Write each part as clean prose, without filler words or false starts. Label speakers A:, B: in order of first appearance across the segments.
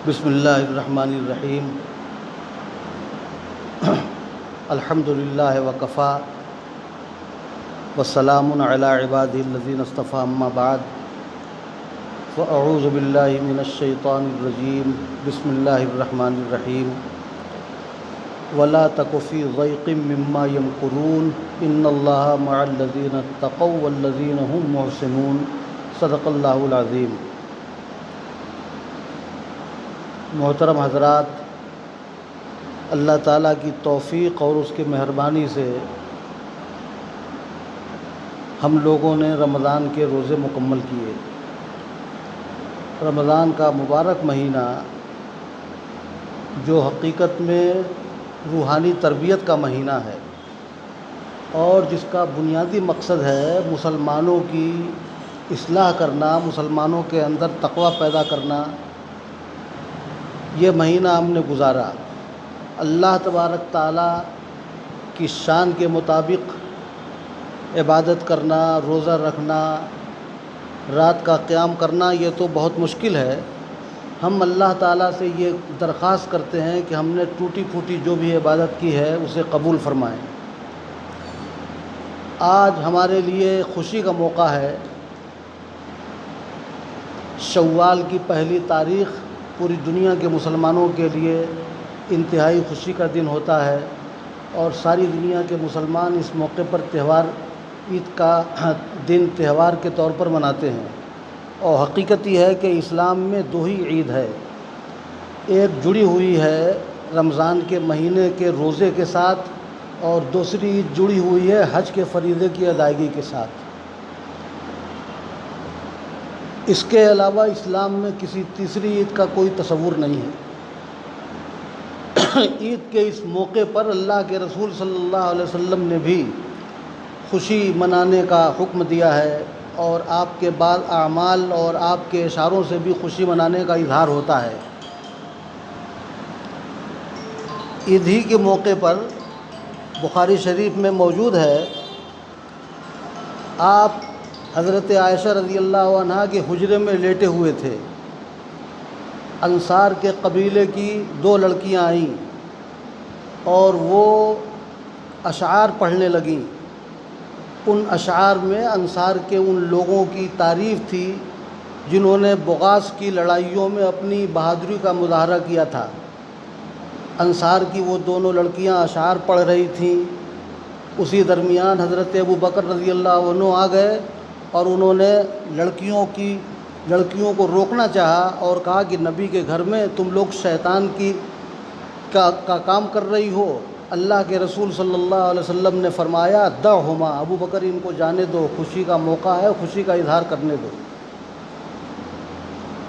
A: بسم اللہ الرحمن الرحیم الحمد للہ وکفا والسلام علی عبادہ الذین اصطفیٰ اما بعد فاعوذ باللہ من الشیطان الرجیم بسم اللہ الرحمن الرحیم ولا تک فی ضیق مما یمکرون ان اللہ مع الذین اتقوا والذین هم محسنون صدق اللہ العظیم۔ محترم حضرات، اللہ تعالیٰ کی توفیق اور اس کی مہربانی سے ہم لوگوں نے رمضان کے روزے مکمل کیے۔ رمضان کا مبارک مہینہ جو حقیقت میں روحانی تربیت کا مہینہ ہے اور جس کا بنیادی مقصد ہے مسلمانوں کی اصلاح کرنا، مسلمانوں کے اندر تقوی پیدا کرنا، یہ مہینہ ہم نے گزارا۔ اللہ تبارک تعالیٰ کی شان کے مطابق عبادت کرنا، روزہ رکھنا، رات کا قیام کرنا یہ تو بہت مشکل ہے۔ ہم اللہ تعالیٰ سے یہ درخواست کرتے ہیں کہ ہم نے ٹوٹی پھوٹی جو بھی عبادت کی ہے اسے قبول فرمائیں۔ آج ہمارے لیے خوشی کا موقع ہے۔ شوال کی پہلی تاریخ پوری دنیا کے مسلمانوں کے لیے انتہائی خوشی کا دن ہوتا ہے اور ساری دنیا کے مسلمان اس موقع پر تہوار عید کا دن تہوار کے طور پر مناتے ہیں۔ اور حقیقت یہ ہے کہ اسلام میں دو ہی عید ہے، ایک جڑی ہوئی ہے رمضان کے مہینے کے روزے کے ساتھ اور دوسری عید جڑی ہوئی ہے حج کے فریضے کی ادائیگی کے ساتھ۔ اس کے علاوہ اسلام میں کسی تیسری عید کا کوئی تصور نہیں ہے۔ عید کے اس موقع پر اللہ کے رسول صلی اللہ علیہ وسلم نے بھی خوشی منانے کا حکم دیا ہے اور آپ کے بعض اعمال اور آپ کے اشاروں سے بھی خوشی منانے کا اظہار ہوتا ہے۔ عید ہی کے موقع پر بخاری شریف میں موجود ہے، آپ حضرت عائشہ رضی اللہ عنہ کے حجرے میں لیٹے ہوئے تھے۔ انصار کے قبیلے کی دو لڑکیاں آئیں اور وہ اشعار پڑھنے لگیں۔ ان اشعار میں انصار کے ان لوگوں کی تعریف تھی جنہوں نے بغاز کی لڑائیوں میں اپنی بہادری کا مظاہرہ کیا تھا۔ انصار کی وہ دونوں لڑکیاں اشعار پڑھ رہی تھیں، اسی درمیان حضرت ابو بکر رضی اللہ عنہ آ گئے اور انہوں نے لڑکیوں کو روکنا چاہا اور کہا کہ نبی کے گھر میں تم لوگ شیطان کا کام کر رہی ہو۔ اللہ کے رسول صلی اللہ علیہ وسلم نے فرمایا دعہما، ابو بکر ان کو جانے دو، خوشی کا موقع ہے، خوشی کا اظہار کرنے دو۔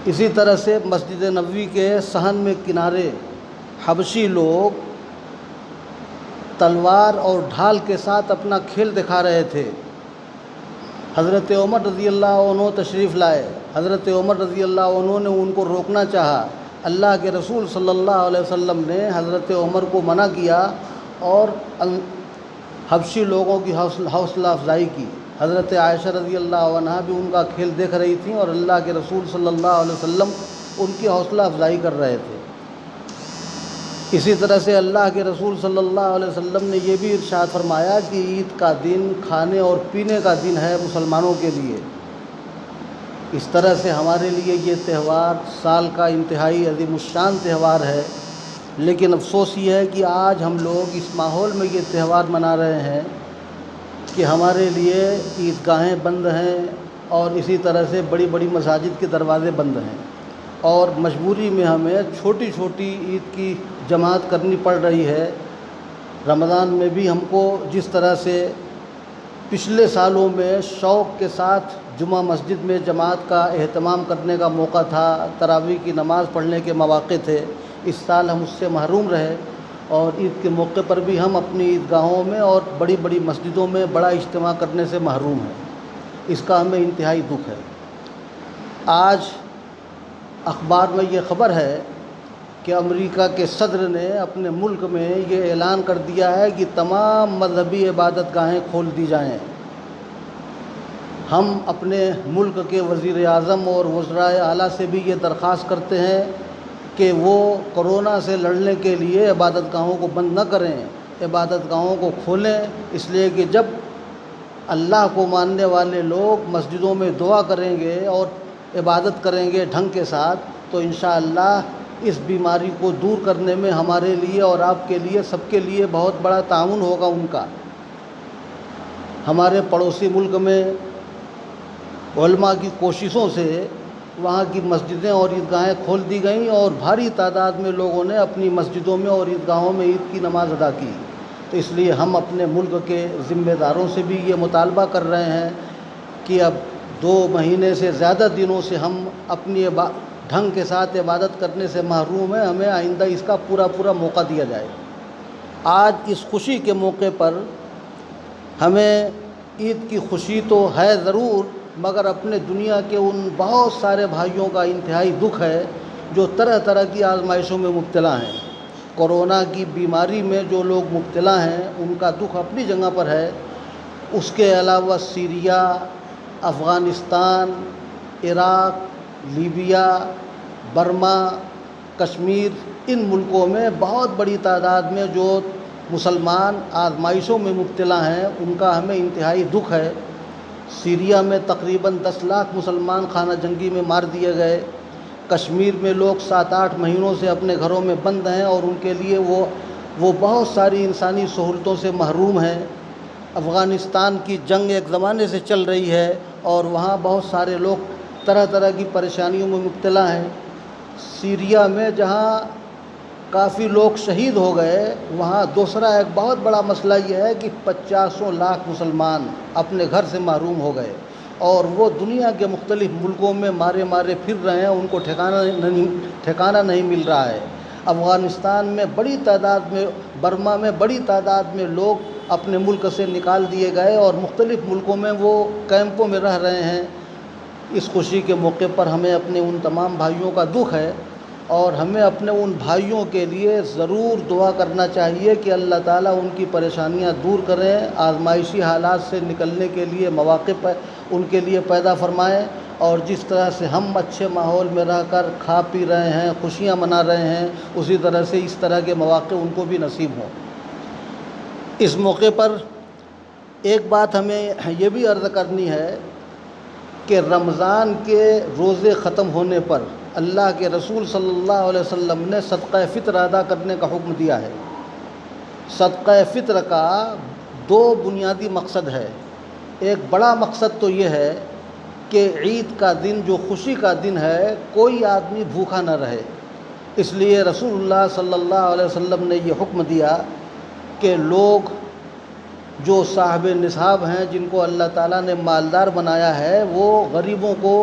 A: اسی طرح سے مسجد نبوی کے صحن میں کنارے حبشی لوگ تلوار اور ڈھال کے ساتھ اپنا کھیل دکھا رہے تھے۔ حضرت عمر رضی اللہ عنہ تشریف لائے۔ حضرت عمر رضی اللہ عنہ نے ان کو روکنا چاہا۔ اللہ کے رسول صلی اللہ علیہ وسلم نے حضرت عمر کو منع کیا اور حبشی لوگوں کی حوصلہ افزائی کی۔ حضرت عائشہ رضی اللہ عنہ بھی ان کا کھیل دیکھ رہی تھیں اور اللہ کے رسول صلی اللہ علیہ وسلم ان کی حوصلہ افزائی کر رہے تھے۔ اسی طرح سے اللہ کے رسول صلی اللہ علیہ وسلم نے یہ بھی ارشاد فرمایا کہ عید کا دن کھانے اور پینے کا دن ہے مسلمانوں کے لیے۔ اس طرح سے ہمارے لیے یہ تہوار سال کا انتہائی عظیم الشان تہوار ہے، لیکن افسوس یہ ہے کہ آج ہم لوگ اس ماحول میں یہ تہوار منا رہے ہیں کہ ہمارے لیے عیدگاہیں بند ہیں اور اسی طرح سے بڑی بڑی مساجد کے دروازے بند ہیں اور مجبوری میں ہمیں چھوٹی چھوٹی عید کی جماعت کرنی پڑ رہی ہے۔ رمضان میں بھی ہم کو جس طرح سے پچھلے سالوں میں شوق کے ساتھ جمعہ مسجد میں جماعت کا اہتمام کرنے کا موقع تھا، تراویح کی نماز پڑھنے کے مواقع تھے، اس سال ہم اس سے محروم رہے اور عید کے موقع پر بھی ہم اپنی عیدگاہوں میں اور بڑی بڑی مسجدوں میں بڑا اجتماع کرنے سے محروم ہیں۔ اس کا ہمیں انتہائی دکھ ہے۔ آج اخبار میں یہ خبر ہے کہ امریکہ کے صدر نے اپنے ملک میں یہ اعلان کر دیا ہے کہ تمام مذہبی عبادت گاہیں کھول دی جائیں۔ ہم اپنے ملک کے وزیر اعظم اور وزرائے اعلیٰ سے بھی یہ درخواست کرتے ہیں کہ وہ کرونا سے لڑنے کے لیے عبادت گاہوں کو بند نہ کریں، عبادت گاہوں کو کھولیں، اس لیے کہ جب اللہ کو ماننے والے لوگ مسجدوں میں دعا کریں گے اور عبادت کریں گے ڈھنگ کے ساتھ تو انشاءاللہ اس بیماری کو دور کرنے میں ہمارے لیے اور آپ کے لیے سب کے لیے بہت بڑا تعاون ہوگا ان کا۔ ہمارے پڑوسی ملک میں علماء کی کوششوں سے وہاں کی مسجدیں اور عیدگاہیں کھول دی گئیں اور بھاری تعداد میں لوگوں نے اپنی مسجدوں میں اور عیدگاہوں میں عید کی نماز ادا کی۔ تو اس لیے ہم اپنے ملک کے ذمہ داروں سے بھی یہ مطالبہ کر رہے ہیں کہ اب 2 مہینے سے زیادہ دنوں سے ہم اپنی ڈھنگ کے ساتھ عبادت کرنے سے محروم ہیں، ہمیں آئندہ اس کا پورا موقع دیا جائے۔ آج اس خوشی کے موقع پر ہمیں عید کی خوشی تو ہے ضرور، مگر اپنے دنیا کے ان بہت سارے بھائیوں کا انتہائی دکھ ہے جو طرح طرح کی آزمائشوں میں مبتلا ہیں۔ کورونا کی بیماری میں جو لوگ مبتلا ہیں ان کا دکھ اپنی جگہ پر ہے، اس کے علاوہ Syria, Afghanistan, Iraq, Libya, Burma, Kashmir, ان ملکوں میں بہت بڑی تعداد میں جو مسلمان آزمائشوں میں مبتلا ہیں ان کا ہمیں انتہائی دکھ ہے۔ سیریا میں تقریباً 10 لاکھ مسلمان خانہ جنگی میں مار دیے گئے، کشمیر میں لوگ 7-8 مہینوں سے اپنے گھروں میں بند ہیں اور ان کے لیے وہ بہت ساری انسانی سہولتوں سے محروم ہیں۔ افغانستان کی جنگ ایک زمانے سے چل رہی ہے اور وہاں بہت سارے لوگ طرح طرح کی پریشانیوں میں مبتلا ہیں۔ سیریا میں جہاں کافی لوگ شہید ہو گئے، وہاں دوسرا ایک بہت بڑا مسئلہ یہ ہے کہ 50 لاکھ مسلمان اپنے گھر سے محروم ہو گئے اور وہ دنیا کے مختلف ملکوں میں مارے پھر رہے ہیں، ان کو ٹھکانہ نہیں مل رہا ہے۔ افغانستان میں بڑی تعداد میں، برما میں بڑی تعداد میں لوگ اپنے ملک سے نکال دیے گئے اور مختلف ملکوں میں وہ کیمپوں میں رہ رہے ہیں۔ اس خوشی کے موقع پر ہمیں اپنے ان تمام بھائیوں کا دکھ ہے اور ہمیں اپنے ان بھائیوں کے لیے ضرور دعا کرنا چاہیے کہ اللہ تعالیٰ ان کی پریشانیاں دور کریں، آزمائشی حالات سے نکلنے کے لیے مواقع ان کے لیے پیدا فرمائیں، اور جس طرح سے ہم اچھے ماحول میں رہ کر کھا پی رہے ہیں، خوشیاں منا رہے ہیں، اسی طرح سے اس طرح کے مواقع ان کو بھی نصیب ہوں۔ اس موقع پر ایک بات ہمیں یہ بھی عرض کرنی ہے کہ رمضان کے روزے ختم ہونے پر اللہ کے رسول صلی اللہ علیہ وسلم نے صدقہ فطر ادا کرنے کا حکم دیا ہے۔ صدقہ فطر کا 2 بنیادی مقصد ہے۔ ایک بڑا مقصد تو یہ ہے کہ عید کا دن جو خوشی کا دن ہے کوئی آدمی بھوکا نہ رہے، اس لیے رسول اللہ صلی اللہ علیہ وسلم نے یہ حکم دیا کہ لوگ جو صاحب نصاب ہیں، جن کو اللہ تعالیٰ نے مالدار بنایا ہے، وہ غریبوں کو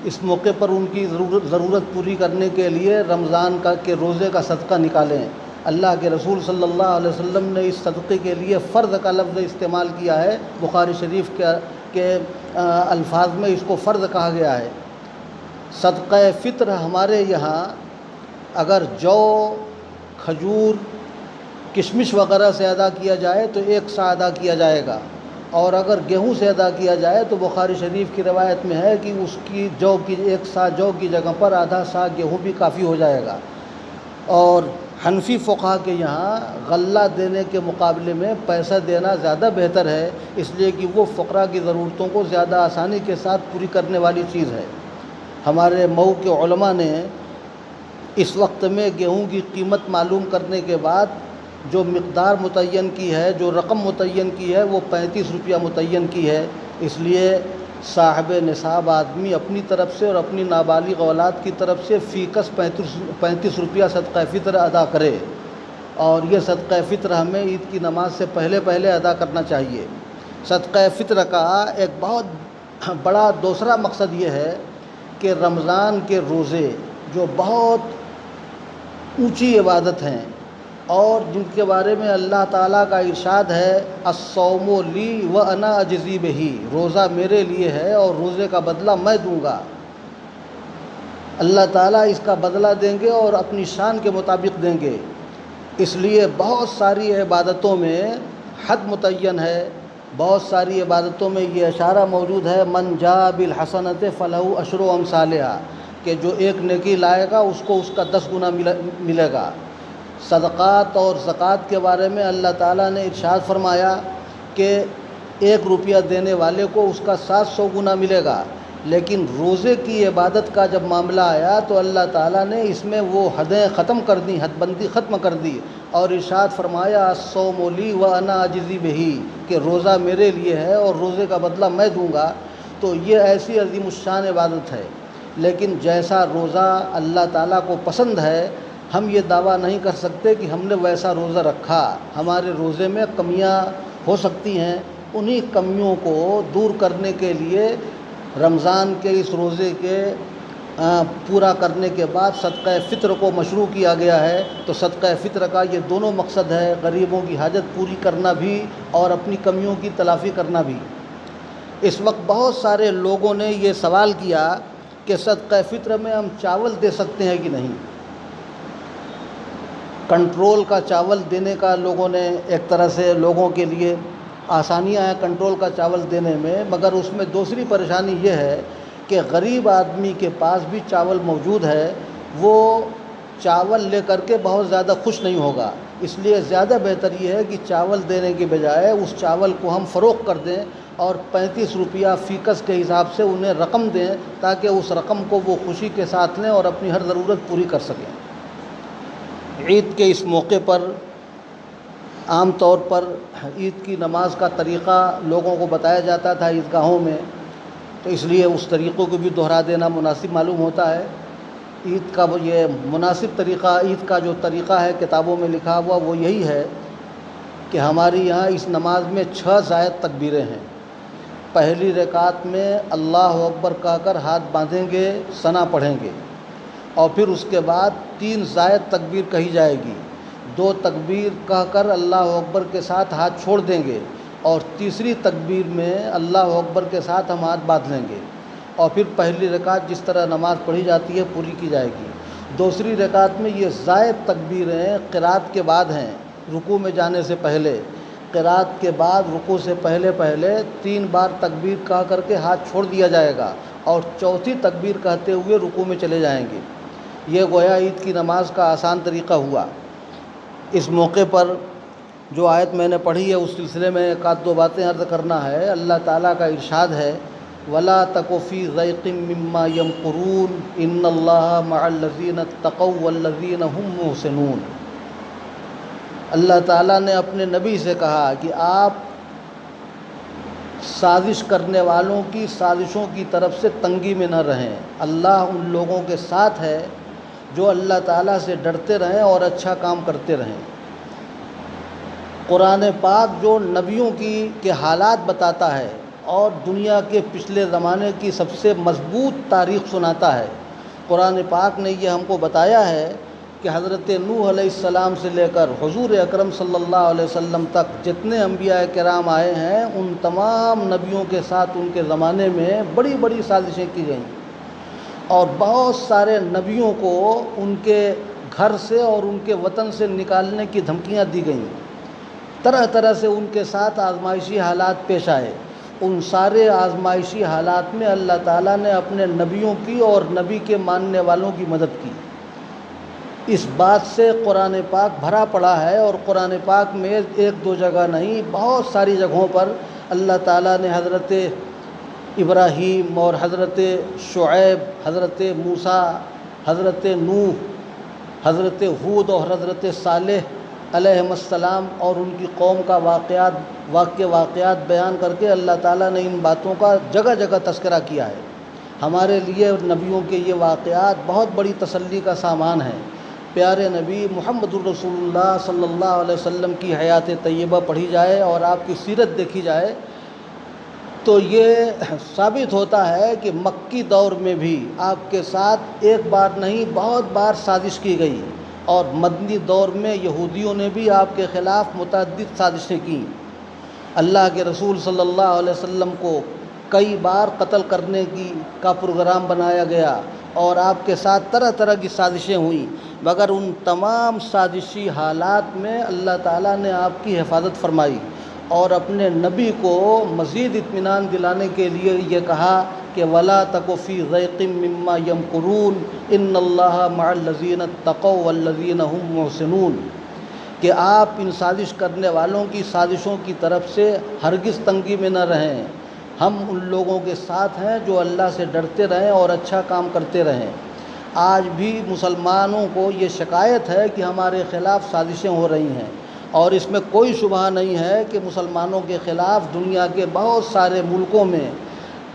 A: اس موقع پر ان کی ضرورت پوری کرنے کے لیے رمضان کے روزے کا صدقہ نکالیں۔ اللہ کے رسول صلی اللہ علیہ وسلم نے اس صدقے کے لیے فرض کا لفظ استعمال کیا ہے، بخاری شریف کے الفاظ میں اس کو فرض کہا گیا ہے۔ صدقہ فطر ہمارے یہاں اگر جو، کھجور، کشمش وغیرہ سے ادا کیا جائے تو 1 سا ادا کیا جائے گا، اور اگر گیہوں سے ادا کیا جائے تو بخاری شریف کی روایت میں ہے کہ اس کی 1 سا جو کی جگہ پر آدھا سا گیہوں بھی کافی ہو جائے گا۔ اور حنفی فقہا کے یہاں غلہ دینے کے مقابلے میں پیسہ دینا زیادہ بہتر ہے، اس لیے کہ وہ فقراء کی ضرورتوں کو زیادہ آسانی کے ساتھ پوری کرنے والی چیز ہے۔ ہمارے مئو کے علماء نے اس وقت میں گیہوں کی قیمت معلوم کرنے کے بعد جو مقدار متعین کی ہے، جو رقم متعین کی ہے، وہ 35 روپیہ متعین کی ہے۔ اس لیے صاحب نصاب آدمی اپنی طرف سے اور اپنی نابالغ اولاد کی طرف سے فی کس 35 روپیہ صدقہ فطر ادا کرے، اور یہ صدقہ فطر ہمیں عید کی نماز سے پہلے ادا کرنا چاہیے۔ صدقہ فطر کا ایک بہت بڑا دوسرا مقصد یہ ہے کہ رمضان کے روزے جو بہت اونچی عبادت ہیں اور جن کے بارے میں اللہ تعالیٰ کا ارشاد ہے، الصوم لی وانا اجزی بہ، روزہ میرے لیے ہے اور روزے کا بدلہ میں دوں گا۔ اللہ تعالیٰ اس کا بدلہ دیں گے اور اپنی شان کے مطابق دیں گے، اس لیے بہت ساری عبادتوں میں حد متعین ہے، بہت ساری عبادتوں میں یہ اشارہ موجود ہے، من جاء بالحسنۃ فلہ عشر امثالہا، کہ جو ایک نیکی لائے گا اس کو اس کا 10 گنا ملے گا۔ صدقات اور زکوٰۃ کے بارے میں اللہ تعالیٰ نے ارشاد فرمایا کہ 1 روپیہ دینے والے کو اس کا 700 گنا ملے گا، لیکن روزے کی عبادت کا جب معاملہ آیا تو اللہ تعالیٰ نے اس میں وہ حدیں ختم کر دیں، حد بندی ختم کر دی، اور ارشاد فرمایا الصوم لی وانا اجزی بہ، کہ روزہ میرے لیے ہے اور روزے کا بدلہ میں دوں گا۔ تو یہ ایسی عظیم الشان عبادت ہے، لیکن جیسا روزہ اللہ تعالیٰ کو پسند ہے ہم یہ دعویٰ نہیں کر سکتے کہ ہم نے ویسا روزہ رکھا۔ ہمارے روزے میں کمیاں ہو سکتی ہیں، انہی کمیوں کو دور کرنے کے لیے رمضان کے اس روزے کے پورا کرنے کے بعد صدقہ فطر کو مشروع کیا گیا ہے۔ تو صدقہ فطر کا یہ دونوں مقصد ہے، غریبوں کی حاجت پوری کرنا بھی اور اپنی کمیوں کی تلافی کرنا بھی۔ اس وقت بہت سارے لوگوں نے یہ سوال کیا کہ صدقہ فطر میں ہم چاول دے سکتے ہیں کہ نہیں۔ کنٹرول کا چاول دینے کا لوگوں نے ایک طرح سے لوگوں کے لیے آسانیاں ہیں کنٹرول کا چاول دینے میں، مگر اس میں دوسری پریشانی یہ ہے کہ غریب آدمی کے پاس بھی چاول موجود ہے، وہ چاول لے کر کے بہت زیادہ خوش نہیں ہوگا۔ اس لیے زیادہ بہتر یہ ہے کہ چاول دینے کے بجائے اس چاول کو ہم فروخت کر دیں اور 35 روپیہ فی کس کے حساب سے انہیں رقم دیں، تاکہ اس رقم کو وہ خوشی کے ساتھ لیں اور اپنی ہر ضرورت پوری کر سکیں۔ عید کے اس موقع پر عام طور پر عید کی نماز کا طریقہ لوگوں کو بتایا جاتا تھا عیدگاہوں میں، تو اس لیے اس طریقوں کو بھی دہرا دینا مناسب معلوم ہوتا ہے۔ عید کا یہ مناسب طریقہ، عید کا جو طریقہ ہے کتابوں میں لکھا ہوا وہ یہی ہے کہ ہماری یہاں اس نماز میں 6 زائد تکبیریں ہیں۔ پہلی رکعت میں اللہ اکبر کہہ کر ہاتھ باندھیں گے، ثنا پڑھیں گے، اور پھر اس کے بعد 3 زائد تکبیر کہی جائے گی، 2 تکبیر کہہ کر اللہ اکبر کے ساتھ ہاتھ چھوڑ دیں گے، اور تیسری تکبیر میں اللہ اکبر کے ساتھ ہم ہاتھ باندھ لیں گے، اور پھر پہلی رکعت جس طرح نماز پڑھی جاتی ہے پوری کی جائے گی۔ دوسری رکعت میں یہ زائد تکبیریں قرات کے بعد ہیں، رکوع میں جانے سے پہلے، قرات کے بعد رکوع سے پہلے 3 بار تکبیر کہہ کر کے ہاتھ چھوڑ دیا جائے گا، اور چوتھی تکبیر کہتے ہوئے رکوع میں چلے جائیں گے۔ یہ گویا عید کی نماز کا آسان طریقہ ہوا۔ اس موقع پر جو آیت میں نے پڑھی ہے اس سلسلے میں ایک آدھ 2 باتیں عرض کرنا ہے۔ اللہ تعالیٰ کا ارشاد ہے وَلَا تَكُ فِي ضَيْقٍ مِّمَّا يَمْكُرُونَ إِنَّ اللَّهَ مَعَ الَّذِينَ اتَّقَوْا وَالَّذِينَ هُمْ مُحْسِنُونَ۔ اللہ تعالیٰ نے اپنے نبی سے کہا کہ آپ سازش کرنے والوں کی سازشوں کی طرف سے تنگی میں نہ رہیں۔ اللہ ان لوگوں کے ساتھ ہے جو اللہ تعالیٰ سے ڈرتے رہیں اور اچھا کام کرتے رہیں۔ قرآن پاک جو نبیوں کے حالات بتاتا ہے اور دنیا کے پچھلے زمانے کی سب سے مضبوط تاریخ سناتا ہے۔ قرآن پاک نے یہ ہم کو بتایا ہے کہ حضرت نوح علیہ السلام سے لے کر حضور اکرم صلی اللہ علیہ وسلم تک جتنے انبیاء کرام آئے ہیں ان تمام نبیوں کے ساتھ ان کے زمانے میں بڑی بڑی سازشیں کی گئیں، اور بہت سارے نبیوں کو ان کے گھر سے اور ان کے وطن سے نکالنے کی دھمکیاں دی گئیں، طرح طرح سے ان کے ساتھ آزمائشی حالات پیش آئے۔ ان سارے آزمائشی حالات میں اللہ تعالیٰ نے اپنے نبیوں کی اور نبی کے ماننے والوں کی مدد کی۔ اس بات سے قرآن پاک بھرا پڑا ہے، اور قرآن پاک میں 1-2 جگہ نہیں بہت ساری جگہوں پر اللہ تعالیٰ نے حضرت ابراہیم اور حضرت شعیب، حضرت موسیٰ، حضرت نوح، حضرت ہود اور حضرت صالح علیہ السلام اور ان کی قوم کا واقعات بیان کر کے اللہ تعالیٰ نے ان باتوں کا جگہ جگہ تذکرہ کیا ہے۔ ہمارے لیے نبیوں کے یہ واقعات بہت بڑی تسلی کا سامان ہیں۔ پیارے نبی محمد الرسول اللہ صلی اللہ علیہ وسلم کی حیات طیبہ پڑھی جائے اور آپ کی سیرت دیکھی جائے تو یہ ثابت ہوتا ہے کہ مکی دور میں بھی آپ کے ساتھ ایک بار نہیں بہت بار سازش کی گئی، اور مدنی دور میں یہودیوں نے بھی آپ کے خلاف متعدد سازشیں کیں۔ اللہ کے رسول صلی اللہ علیہ وسلم کو کئی بار قتل کرنے کا پروگرام بنایا گیا، اور آپ کے ساتھ طرح طرح کی سازشیں ہوئیں، مگر ان تمام سازشی حالات میں اللہ تعالیٰ نے آپ کی حفاظت فرمائی، اور اپنے نبی کو مزید اطمینان دلانے کے لیے یہ کہا کہ ولا تک فی ضیق مما یمکرون ان اللہ مع الذین اتقوا والذین هم محسنون، کہ آپ ان سازش کرنے والوں کی سازشوں کی طرف سے ہرگز تنگی میں نہ رہیں، ہم ان لوگوں کے ساتھ ہیں جو اللہ سے ڈرتے رہیں اور اچھا کام کرتے رہیں۔ آج بھی مسلمانوں کو یہ شکایت ہے کہ ہمارے خلاف سازشیں ہو رہی ہیں، اور اس میں کوئی شبہ نہیں ہے کہ مسلمانوں کے خلاف دنیا کے بہت سارے ملکوں میں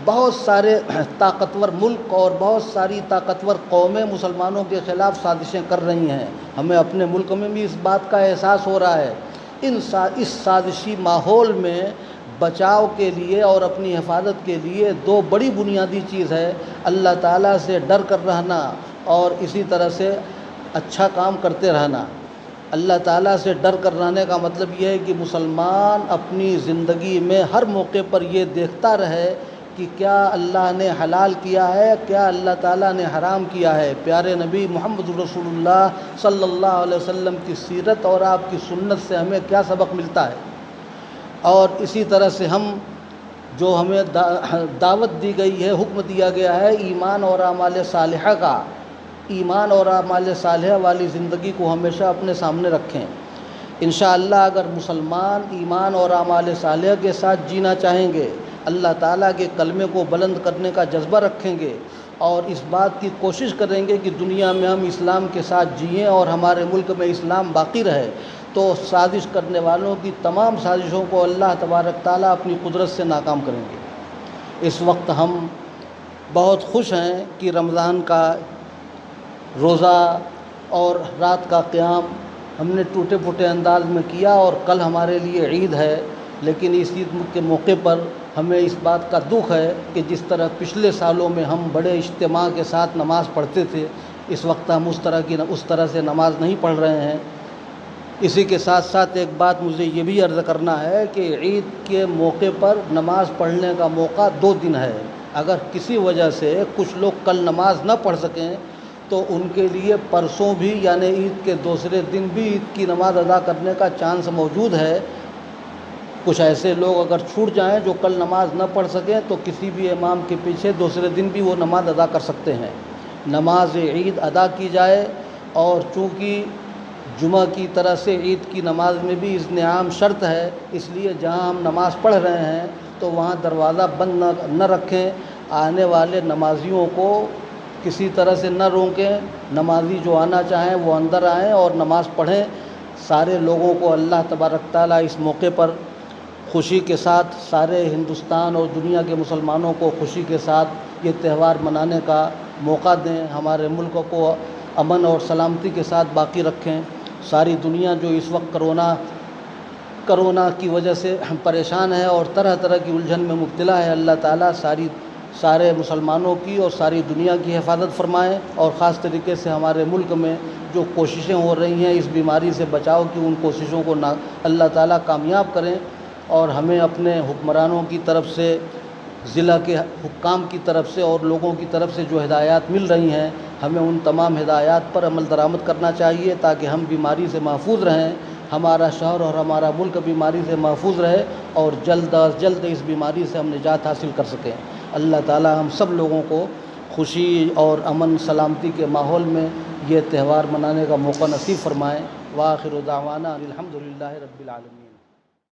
A: بہت سارے طاقتور ملک اور بہت ساری طاقتور قومیں مسلمانوں کے خلاف سازشیں کر رہی ہیں۔ ہمیں اپنے ملک میں بھی اس بات کا احساس ہو رہا ہے۔ اس سازشی ماحول میں بچاؤ کے لیے اور اپنی حفاظت کے لیے دو بڑی بنیادی چیز ہے، اللہ تعالیٰ سے ڈر کر رہنا اور اسی طرح سے اچھا کام کرتے رہنا۔ اللہ تعالیٰ سے ڈر کر رہنے کا مطلب یہ ہے کہ مسلمان اپنی زندگی میں ہر موقع پر یہ دیکھتا رہے کہ کیا اللہ نے حلال کیا ہے، کیا اللہ تعالیٰ نے حرام کیا ہے۔ پیارے نبی محمد رسول اللہ صلی اللہ علیہ وسلم کی سیرت اور آپ کی سنت سے ہمیں کیا سبق ملتا ہے، اور اسی طرح سے جو ہمیں دعوت دی گئی ہے، حکم دیا گیا ہے ایمان اور اعمال صالحہ کا، ایمان اور اعمال صالحہ والی زندگی کو ہمیشہ اپنے سامنے رکھیں۔ انشاءاللہ اگر مسلمان ایمان اور اعمال صالحہ کے ساتھ جینا چاہیں گے، اللہ تعالیٰ کے کلمے کو بلند کرنے کا جذبہ رکھیں گے اور اس بات کی کوشش کریں گے کہ دنیا میں ہم اسلام کے ساتھ جئیں اور ہمارے ملک میں اسلام باقی رہے، تو سازش کرنے والوں کی تمام سازشوں کو اللہ تبارک تعالیٰ اپنی قدرت سے ناکام کریں گے۔ اس وقت ہم بہت خوش ہیں کہ رمضان کا روزہ اور رات کا قیام ہم نے ٹوٹے پھوٹے انداز میں کیا، اور کل ہمارے لیے عید ہے، لیکن اس عید کے موقع پر ہمیں اس بات کا دکھ ہے کہ جس طرح پچھلے سالوں میں ہم بڑے اجتماع کے ساتھ نماز پڑھتے تھے، اس وقت ہم اس طرح سے نماز نہیں پڑھ رہے ہیں۔ اسی کے ساتھ ساتھ ایک بات مجھے یہ بھی عرض کرنا ہے کہ عید کے موقع پر نماز پڑھنے کا موقع 2 دن ہے۔ اگر کسی وجہ سے کچھ لوگ کل نماز نہ پڑھ سکیں تو ان کے لیے پرسوں بھی یعنی عید کے دوسرے دن بھی عید کی نماز ادا کرنے کا چانس موجود ہے۔ کچھ ایسے لوگ اگر چھوٹ جائیں جو کل نماز نہ پڑھ سکیں تو کسی بھی امام کے پیچھے دوسرے دن بھی وہ نماز ادا کر سکتے ہیں۔ نماز عید ادا کی جائے، اور چونکہ جمعہ کی طرح سے عید کی نماز میں بھی اذن عام شرط ہے، اس لیے جہاں ہم نماز پڑھ رہے ہیں تو وہاں دروازہ بند نہ رکھیں، آنے والے نمازیوں کو کسی طرح سے نہ روکیں، نمازی جو آنا چاہیں وہ اندر آئیں اور نماز پڑھیں۔ سارے لوگوں کو اللہ تبارک تعالیٰ اس موقع پر خوشی کے ساتھ، سارے ہندوستان اور دنیا کے مسلمانوں کو خوشی کے ساتھ یہ تہوار منانے کا موقع دیں، ہمارے ملک کو امن اور سلامتی کے ساتھ باقی رکھیں۔ ساری دنیا جو اس وقت کرونا کی وجہ سے پریشان ہے اور طرح طرح کی الجھن میں مبتلا ہے، اللہ تعالیٰ سارے مسلمانوں کی اور ساری دنیا کی حفاظت فرمائیں، اور خاص طریقے سے ہمارے ملک میں جو کوششیں ہو رہی ہیں اس بیماری سے بچاؤ کی، ان کوششوں کو اللہ تعالیٰ کامیاب کریں، اور ہمیں اپنے حکمرانوں کی طرف سے، ضلع کے حکام کی طرف سے اور لوگوں کی طرف سے جو ہدایات مل رہی ہیں، ہمیں ان تمام ہدایات پر عمل درآمد کرنا چاہیے تاکہ ہم بیماری سے محفوظ رہیں، ہمارا شہر اور ہمارا ملک بیماری سے محفوظ رہے اور جلد از جلد اس بیماری سے ہم نجات حاصل کر سکیں۔ اللہ تعالیٰ ہم سب لوگوں کو خوشی اور امن سلامتی کے ماحول میں یہ تہوار منانے کا موقع نصیب فرمائیں۔ وآخر دعوانا الحمد للہ رب العالمین۔